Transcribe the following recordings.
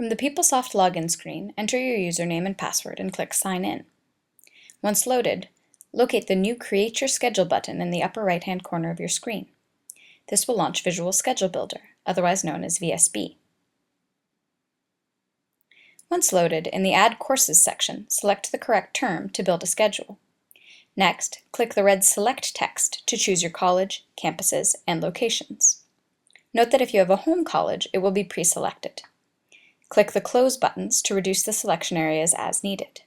From the PeopleSoft login screen, enter your username and password and click Sign In. Once loaded, locate the new Create Your Schedule button in the upper right-hand corner of your screen. This will launch Visual Schedule Builder, otherwise known as VSB. Once loaded, in the Add Courses section, select the correct term to build a schedule. Next, click the red Select text to choose your college, campuses, and locations. Note that if you have a home college, it will be pre-selected. Click the Close buttons to reduce the selection areas as needed.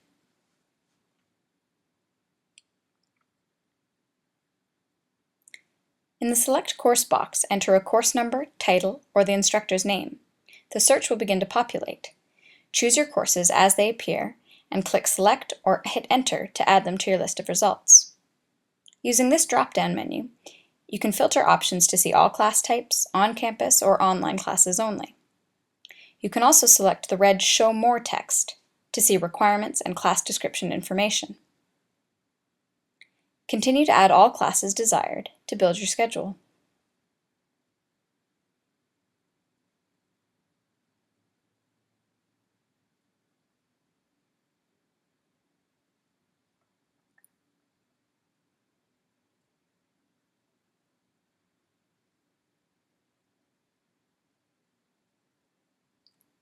In the Select Course box, enter a course number, title, or the instructor's name. The search will begin to populate. Choose your courses as they appear, and click Select or hit Enter to add them to your list of results. Using this drop-down menu, you can filter options to see all class types, on-campus, or online classes only. You can also select the red Show More text to see requirements and class description information. Continue to add all classes desired to build your schedule.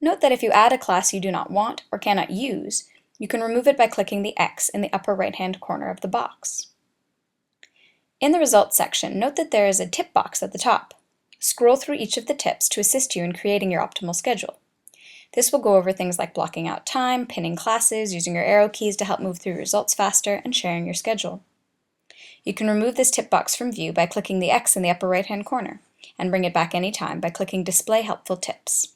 Note that if you add a class you do not want or cannot use, you can remove it by clicking the X in the upper right-hand corner of the box. In the Results section, note that there is a tip box at the top. Scroll through each of the tips to assist you in creating your optimal schedule. This will go over things like blocking out time, pinning classes, using your arrow keys to help move through results faster, and sharing your schedule. You can remove this tip box from view by clicking the X in the upper right-hand corner, and bring it back anytime by clicking Display Helpful Tips.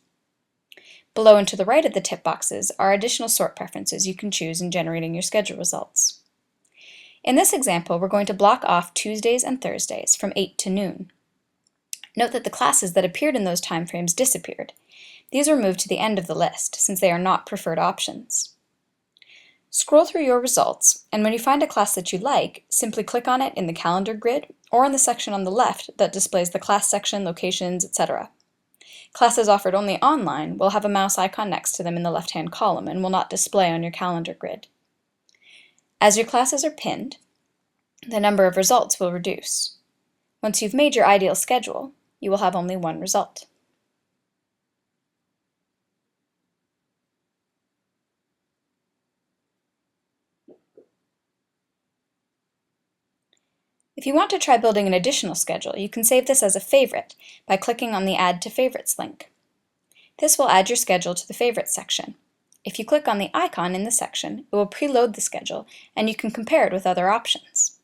Below and to the right of the tip boxes are additional sort preferences you can choose in generating your schedule results. In this example, we're going to block off Tuesdays and Thursdays from 8 to noon. Note that the classes that appeared in those timeframes disappeared. These were moved to the end of the list, since they are not preferred options. Scroll through your results, and when you find a class that you like, simply click on it in the calendar grid or in the section on the left that displays the class section, locations, etc. Classes offered only online will have a mouse icon next to them in the left-hand column and will not display on your calendar grid. As your classes are pinned, the number of results will reduce. Once you've made your ideal schedule, you will have only one result. If you want to try building an additional schedule, you can save this as a favorite by clicking on the Add to Favorites link. This will add your schedule to the Favorites section. If you click on the icon in the section, it will preload the schedule, and you can compare it with other options.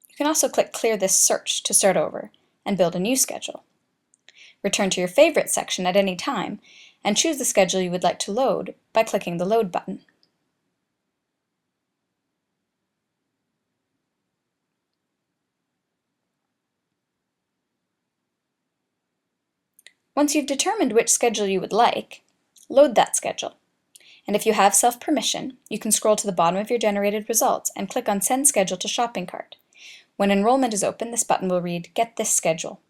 You can also click Clear this search to start over and build a new schedule. Return to your Favorites section at any time and choose the schedule you would like to load by clicking the Load button. Once you've determined which schedule you would like, load that schedule. And if you have self-permission, you can scroll to the bottom of your generated results and click on Send Schedule to Shopping Cart. When enrollment is open, this button will read Get this schedule.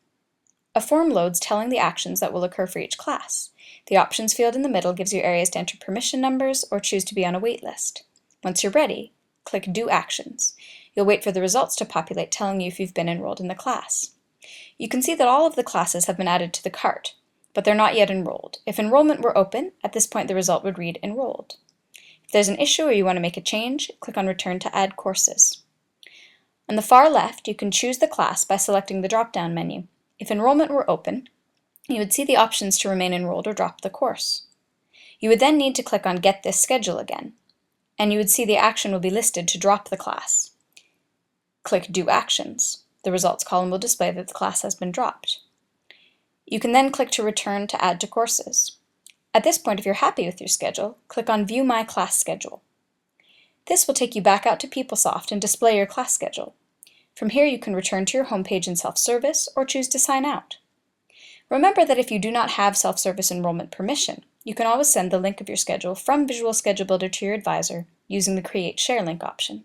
A form loads telling the actions that will occur for each class. The options field in the middle gives you areas to enter permission numbers or choose to be on a wait list. Once you're ready, click Do Actions. You'll wait for the results to populate telling you if you've been enrolled in the class. You can see that all of the classes have been added to the cart, but they're not yet enrolled. If enrollment were open, at this point the result would read Enrolled. If there's an issue or you want to make a change, click on Return to Add Courses. On the far left, you can choose the class by selecting the drop-down menu. If enrollment were open, you would see the options to remain enrolled or drop the course. You would then need to click on Get this schedule again, and you would see the action will be listed to drop the class. Click Do Actions. The results column will display that the class has been dropped. You can then click to return to Add to Courses. At this point, if you're happy with your schedule, click on View My Class Schedule. This will take you back out to PeopleSoft and display your class schedule. From here you can return to your homepage in self-service or choose to sign out. Remember that if you do not have self-service enrollment permission, you can always send the link of your schedule from Visual Schedule Builder to your advisor using the Create Share Link option.